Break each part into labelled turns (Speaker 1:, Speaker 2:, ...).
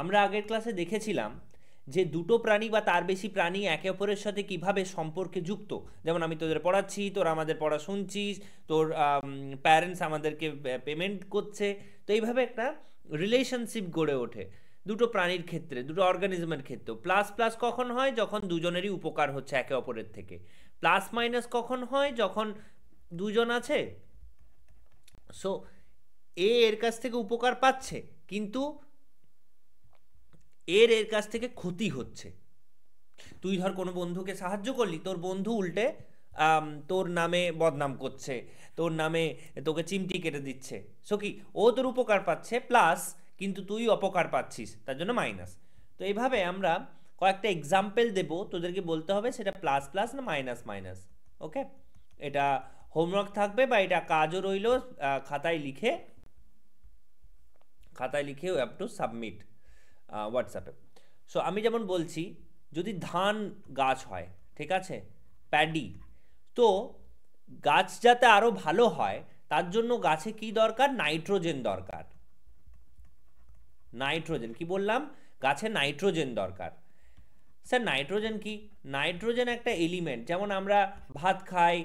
Speaker 1: আমরা আগের ক্লাসে দেখেছিলাম যে দুটো প্রাণী বা তার বেশি প্রাণী একে অপরের সাথে কিভাবে সম্পর্কে যুক্ত। যেমন আমি তোদের পড়াচ্ছি, তোরা আমাদের পড়া শুনছিস, তোর প্যারেন্টস আমাদেরকে পেমেন্ট করছে। তো এইভাবে একটা রিলেশনশিপ গড়ে ওঠে দুটো প্রাণীর ক্ষেত্রে, দুটো অর্গানিজমের ক্ষেত্রে। প্লাস প্লাস কখন হয়? যখন দুজনেরই উপকার হচ্ছে একে অপরের থেকে। প্লাস মাইনাস কখন হয়? যখন দুজন আছে, সো এর কাছ থেকে উপকার পাচ্ছে কিন্তু এর কাছ থেকে ক্ষতি হচ্ছে। তুই ধর কোনো বন্ধুকে সাহায্য করলি, তোর বন্ধু উল্টে তোর নামে বদনাম করছে, তোর নামে তোকে চিমটি কেটে দিচ্ছে। সো কি, ও তোর উপকার পাচ্ছে প্লাস, কিন্তু তুই অপকার পাচ্ছিস, তার জন্য মাইনাস। তো এইভাবে আমরা কয়েকটা এক্সাম্পল দেব, তোদেরকে বলতে হবে সেটা প্লাস প্লাস না মাইনাস মাইনাস। ওকে, এটা হোমওয়ার্ক থাকবে বা এটা কাজও রইল। খাতায় লিখে ইউ হ্যাভ টু সাবমিট হোয়াটসঅ্যাপে। সো আমি যেমন বলছি, যদি ধান গাছ হয়, ঠিক আছে, প্যাডি, তো গাছ যাতে আরও ভালো হয় তার জন্য গাছে কি দরকার? নাইট্রোজেন দরকার। নাইট্রোজেন কি বললাম? গাছে নাইট্রোজেন দরকার। স্যার নাইট্রোজেন কি? নাইট্রোজেন একটা এলিমেন্ট, যেমন আমরা ভাত খাই,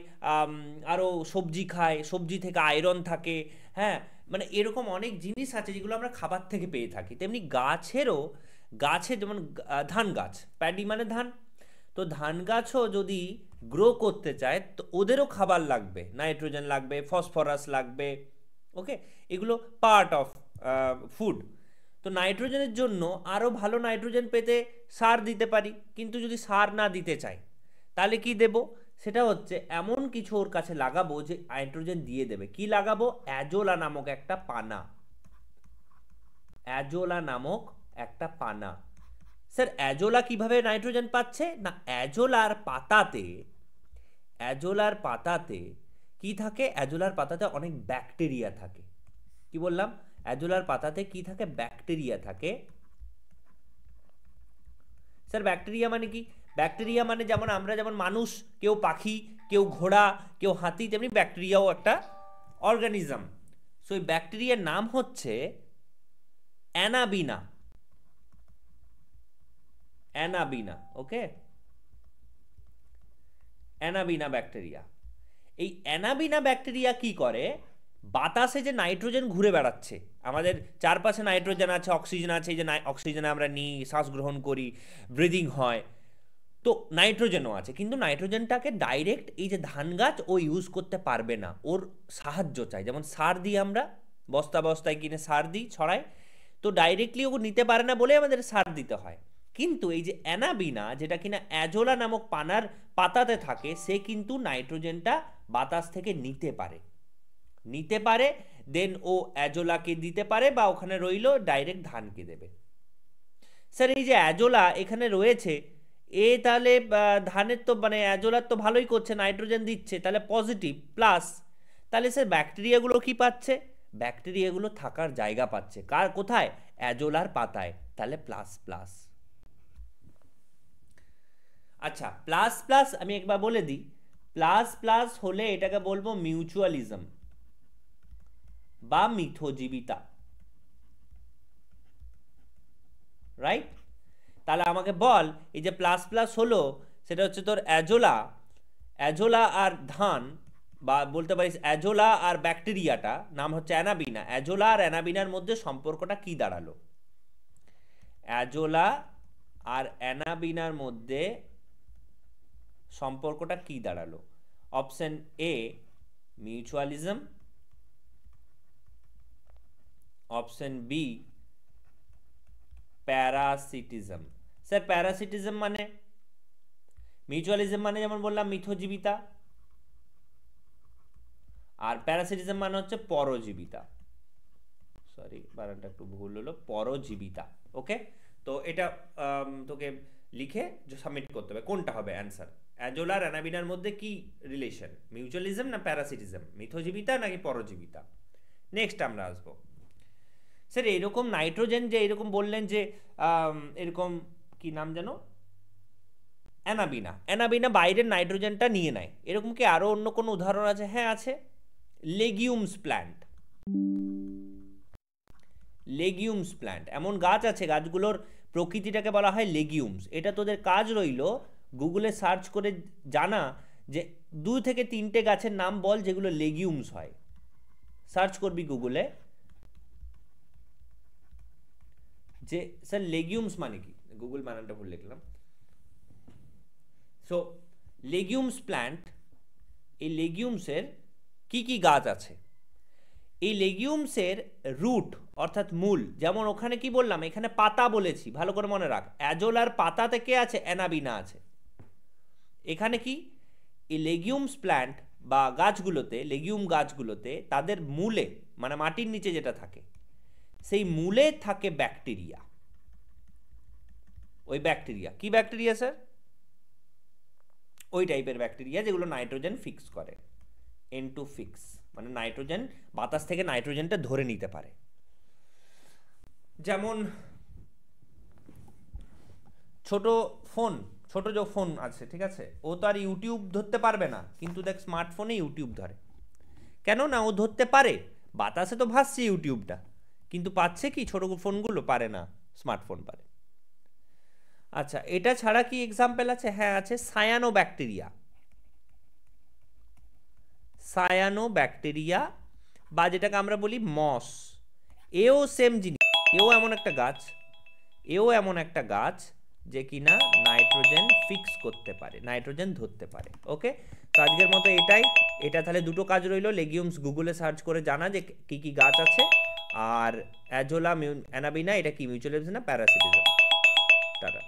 Speaker 1: আরও সবজি খাই, সবজি থেকে আয়রন থাকে, হ্যাঁ, মানে এরকম অনেক জিনিস আছে যেগুলো আমরা খাবার থেকে পেয়ে থাকি। তেমনি গাছেরও, গাছে যেমন ধান গাছ, প্যাডি মানে ধান, তো ধান গাছও যদি গ্রো করতে চায় তো ওদেরও খাবার লাগবে, নাইট্রোজেন লাগবে, ফসফরাস লাগবে। ওকে, এগুলো পার্ট অফ ফুড। তো নাইট্রোজেনের জন্য আরও ভালো নাইট্রোজেন পেতে সার দিতে পারি, কিন্তু যদি সার না দিতে চাই তাহলে কি দেব? সেটা হচ্ছে এমন কিছু ওর কাছে লাগাবো যে নাইট্রোজেন দিয়ে দেবে। কি লাগাবো? অ্যাজোলা নামক একটা পানা। অ্যাজোলা নামক একটা পানা। স্যার অ্যাজোলা কিভাবে নাইট্রোজেন পাচ্ছে? না, অ্যাজোলার পাতাতে কি থাকে? অ্যাজোলার পাতাতে অনেক ব্যাকটেরিয়া থাকে। কি বললাম? অ্যাজোলার পাতাতে কি থাকে? ব্যাকটেরিয়া থাকে। স্যার ব্যাকটেরিয়া মানে কি? ব্যাকটেরিয়া মানে যেমন আমরা, যেমন মানুষ, কেউ পাখি, কেউ ঘোড়া, কেউ হাতি, তেমনি ব্যাকটেরিয়াও একটা অর্গানিজম। সো এই ব্যাকটেরিয়ার নাম হচ্ছে অ্যানাবিনা। অ্যানাবিনা, ওকে, অ্যানাবিনা ব্যাকটেরিয়া। এই অ্যানাবিনা ব্যাকটেরিয়া কি করে? বাতাসে যে নাইট্রোজেন ঘুরে বেড়াচ্ছে, আমাদের চারপাশে নাইট্রোজেন আছে, অক্সিজেন আছে, এই যে অক্সিজেনে আমরা নিই, শ্বাস গ্রহণ করি, ব্রিদিং হয়, তো নাইট্রোজেনও আছে, কিন্তু নাইট্রোজেনটাকে ডাইরেক্ট এই যে ধান গাছ ও ইউজ করতে পারবে না, ওর সাহায্য চাই। যেমন সার দিই আমরা, বস্তা বস্তায় কিনে সার দিই, ছড়াই, তো ডাইরেক্টলি ও নিতে পারে না বলে আমাদের সার দিতে হয়। কিন্তু এই যে অ্যানাবিনা, যেটা কিনা অ্যাজোলা নামক পানার পাতাতে থাকে, সে কিন্তু নাইট্রোজেনটা বাতাস থেকে নিতে পারে, দেন ও অ্যাজোলাকে দিতে পারে, বা ওখানে রইল ডাইরেক্ট ধানকে দেবে। স্যার এই যে অ্যাজোলা এখানে রয়েছে, এ তাহলে ধানের তো মানে অ্যাজোলার তো ভালোই করছে, নাইট্রোজেন দিচ্ছে, তাহলে পজিটিভ প্লাস। তাহলে স্যার ব্যাকটেরিয়াগুলো কি পাচ্ছে? ব্যাকটেরিয়াগুলো থাকার জায়গা পাচ্ছে কোথায়? অ্যাজোলার পাতায়, তাহলে প্লাস প্লাস। আচ্ছা, প্লাস প্লাস আমি একবার বলে দিই, প্লাস প্লাস হলে এটাকে বলবো মিউচুয়ালিজম বা মিথজীবিতা, রাইট? তাহলে আমাকে বল, এই যে প্লাস প্লাস হলো, সেটা হচ্ছে তোর অ্যাজোলা আর ধান, বা বলতে পারিস অ্যাজোলা আর ব্যাকটেরিয়াটা নাম হচ্ছে অ্যানাবিনা, অ্যাজোলা আর অ্যানাবিনার মধ্যে সম্পর্কটা কি দাঁড়ালো? অ্যাজোলা আর অ্যানাবিনার মধ্যে সম্পর্কটা কি দাঁড়ালো? Option A mutualism, option B parasitism. Sir parasitism মানে? মিউচুয়ালিজম মানে যেমন বললাম মিথজীবিতা, আর প্যারাসিটিজম মানে হচ্ছে পরজীবিতা। সরি, বানানটা একটু ভুল হলো, পরজীবিতা। ওকে, তো এটা তোকে লিখে সাবমিট করতে হবে, কোনটা হবে অ্যান্সার। অ্যাজোলার অ্যানাবিনার মধ্যে কি রিলেশন? মিউচুয়ালিজম না প্যারাসিটিজম? মিথজীবিতা নাকি পরজীবিতা? নেক্সট আমরা আসবো। স্যার এরকম নাইট্রোজেন যে এরকম বললেন যে এরকম কি নাম যেন, অ্যানাবিনা বাইরের নাইট্রোজেনটা নিয়ে নেয়, এরকম কি আরো অন্য কোনো উদাহরণ আছে? হ্যাঁ আছে, লেগিউমস প্ল্যান্ট। লেগিউমস প্ল্যান্ট, এমন গাছ আছে গাছগুলোর প্রকৃতিটাকে বলা হয় লেগিউমস। এটা তোদের কাজ রইল গুগলে সার্চ করে জানা যে 2 থেকে 3টে গাছের নাম বল যেগুলো লেগিউমস হয়। সার্চ করবি গুগলে যে স্যার লেগিউমস মানে কি, গুগল বানানটা ভুল লিখলাম। সো লেগিউমস প্ল্যান্ট, এই লেগিউমসের কি কি গাছ আছে? এই লেগিউমসের রুট অর্থাৎ মূল, যেমন ওখানে কি বললাম, এখানে পাতা বলেছি, ভালো করে মনে রাখ, অ্যাজোলার পাতাতে কে আছে? অ্যানাবিনা আছে। এখানে কি এই লেগিউমস প্ল্যান্ট বা গাছগুলোতে, লেগিউম গাছগুলোতে তাদের মূলে মানে মাটির নিচে যেটা থাকে সেই মূলে থাকে ব্যাকটেরিয়া। ওই ব্যাকটেরিয়া কি ব্যাকটেরিয়া স্যার? ওই টাইপের ব্যাকটেরিয়া যেগুলো নাইট্রোজেন ফিক্স করে, N2 ফিক্স, মানে নাইট্রোজেন, বাতাস থেকে নাইট্রোজেনটা ধরে নিতে পারে। যেমন ছোট যে ফোন আছে, ঠিক আছে, ও তো আর ইউটিউব ধরতে পারবে না, কিন্তু দেখ স্মার্টফোনে ইউটিউব ধরে। কেন না? ও ধরতে পারে, বাতাসে তো ভাসছে ইউটিউবটা, কিন্তু পাচ্ছে কি? ছোট ফোনগুলো পারে না, স্মার্টফোন পারে। আচ্ছা, এটা ছাড়া কি এক্সাম্পল আছে? হ্যাঁ আছে, সায়ানো ব্যাকটেরিয়া বা যেটাকে আমরা বলি মস, এও সেম জিনিস, এও এমন একটা গাছ যে কিনা নাইট্রোজেন ফিক্স করতে পারে, নাইট্রোজেন ধরতে পারে। ওকে, তো আজকের মতো এটাই। এটা তাহলে দুটো কাজ রইলো, লেগিউমস গুগলে সার্চ করে জানা যে কি কি গাছ আছে, আর অ্যাজোলা অ্যানাবিনা এটা কি মিউচুয়াল না প্যারাসিটিজম। টাটা।